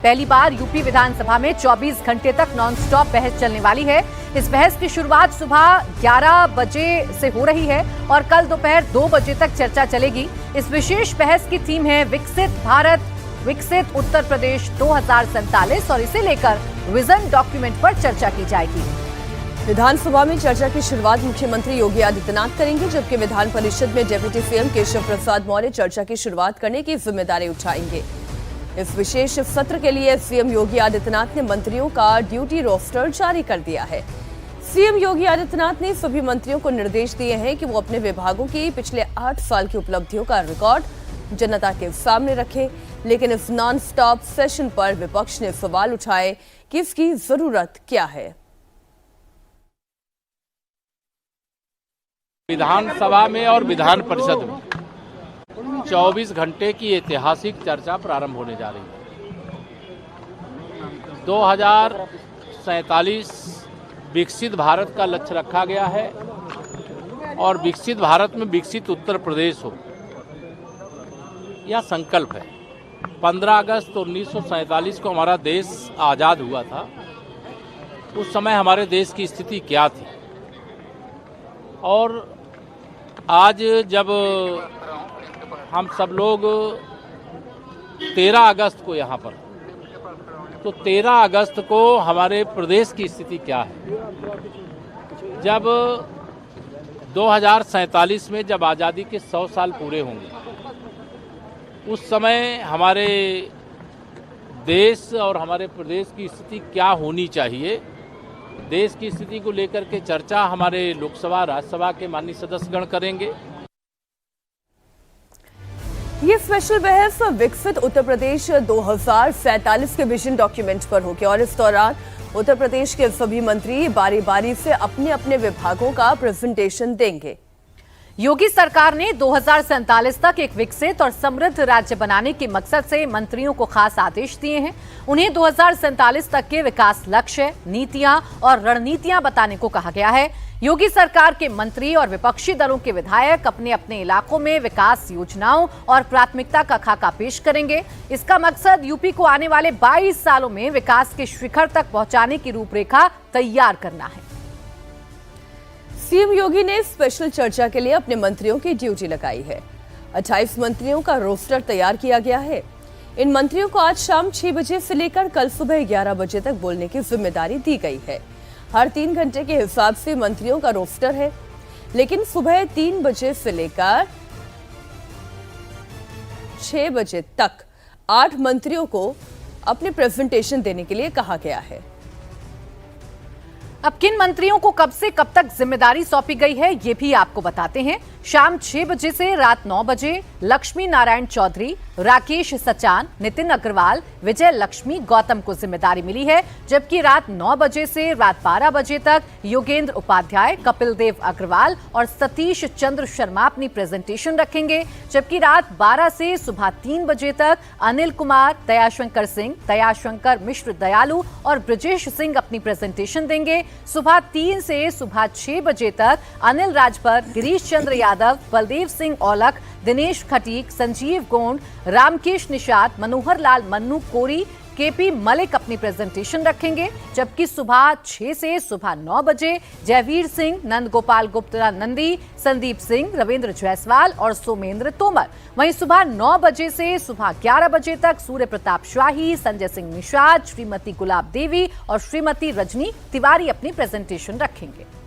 पहली बार यूपी विधानसभा में 24 घंटे तक नॉनस्टॉप बहस चलने वाली है। इस बहस की शुरुआत सुबह 11 बजे से हो रही है और कल दोपहर 2 बजे तक चर्चा चलेगी। इस विशेष बहस की थीम है विकसित भारत, विकसित उत्तर प्रदेश 2047 और इसे लेकर विजन डॉक्यूमेंट पर चर्चा की जाएगी। विधानसभा में चर्चा की शुरुआत मुख्यमंत्री योगी आदित्यनाथ करेंगे, जबकि विधान परिषद में डिप्टी सीएम केशव प्रसाद मौर्य चर्चा की शुरुआत करने की जिम्मेदारी उठाएंगे। इस विशेष सत्र के लिए सीएम योगी आदित्यनाथ ने मंत्रियों का ड्यूटी रोस्टर जारी कर दिया है। सीएम योगी आदित्यनाथ ने सभी मंत्रियों को निर्देश दिए हैं कि वो अपने विभागों की पिछले 8 साल की उपलब्धियों का रिकॉर्ड जनता के सामने रखें, लेकिन इस नॉन स्टॉप सेशन पर विपक्ष ने सवाल उठाए कि इसकी जरूरत क्या है। विधानसभा में और विधान परिषद में 24 घंटे की ऐतिहासिक चर्चा प्रारंभ होने जा रही है। 2047 विकसित भारत का लक्ष्य रखा गया है और विकसित भारत में विकसित उत्तर प्रदेश हो, यह संकल्प है। 15 अगस्त 1947 को हमारा देश आज़ाद हुआ था। उस समय हमारे देश की स्थिति क्या थी और आज जब हम सब लोग 13 अगस्त को यहाँ पर, तो 13 अगस्त को हमारे प्रदेश की स्थिति क्या है। जब 2047 में जब आज़ादी के 100 साल पूरे होंगे, उस समय हमारे देश और हमारे प्रदेश की स्थिति क्या होनी चाहिए, देश की स्थिति को लेकर के चर्चा हमारे लोकसभा राज्यसभा के माननीय सदस्यगण करेंगे। ये स्पेशल बहस विकसित उत्तर प्रदेश 2047 के विजन डॉक्यूमेंट पर होगी और इस दौरान उत्तर प्रदेश के सभी मंत्री बारी बारी से अपने अपने विभागों का प्रेजेंटेशन देंगे। योगी सरकार ने 2047 तक एक विकसित और समृद्ध राज्य बनाने के मकसद से मंत्रियों को खास आदेश दिए हैं। उन्हें 2047 तक के विकास लक्ष्य, नीतियां और रणनीतियां बताने को कहा गया है। योगी सरकार के मंत्री और विपक्षी दलों के विधायक अपने अपने इलाकों में विकास योजनाओं और प्राथमिकता का खाका पेश करेंगे। इसका मकसद यूपी को आने वाले 22 सालों में विकास के शिखर तक पहुंचाने की रूपरेखा तैयार करना है। सीएम योगी ने स्पेशल चर्चा के लिए अपने मंत्रियों की ड्यूटी लगाई है। 28 मंत्रियों का रोस्टर तैयार किया गया है। इन मंत्रियों को आज शाम 6 बजे से लेकर कल सुबह 11 बजे तक बोलने की जिम्मेदारी दी गई है। हर 3 घंटे के हिसाब से मंत्रियों का रोस्टर है, लेकिन सुबह 3 बजे से लेकर 6 बजे तक 8 मंत्रियों को अपने प्रेजेंटेशन देने के लिए कहा गया है। अब किन मंत्रियों को कब से कब तक जिम्मेदारी सौंपी गई है, ये भी आपको बताते हैं। शाम 6 बजे से रात 9 बजे लक्ष्मी नारायण चौधरी, राकेश सचान, नितिन अग्रवाल, विजय लक्ष्मी गौतम को जिम्मेदारी मिली है, जबकि रात 9 बजे से रात 12 बजे तक योगेंद्र उपाध्याय, कपिल देव अग्रवाल और सतीश चंद्र शर्मा अपनी प्रेजेंटेशन रखेंगे, जबकि रात 12 से सुबह 3 बजे तक अनिल कुमार, दयाशंकर सिंह, दयाशंकर मिश्र दयालु और ब्रजेश सिंह अपनी प्रेजेंटेशन देंगे। सुबह 3 से सुबह 6 बजे तक अनिल राजभर, गिरीश चंद्र यादव, बलदेव सिंह औलख, दिनेश खटीक, संजीव गोंड, रामकेश निषाद, मनोहर लाल मन्नू कोरी, केपी मलिक अपनी प्रेजेंटेशन रखेंगे, जबकि सुबह 6 से सुबह 9 बजे जयवीर सिंह, नंद गोपाल गुप्ता नंदी, संदीप सिंह, रविंद्र जायसवाल और सोमेंद्र तोमर। वहीं सुबह 9 बजे से सुबह 11 बजे तक सूर्य प्रताप शाही, संजय सिंह निषाद, श्रीमती गुलाब देवी और श्रीमती रजनी तिवारी अपनी प्रेजेंटेशन रखेंगे।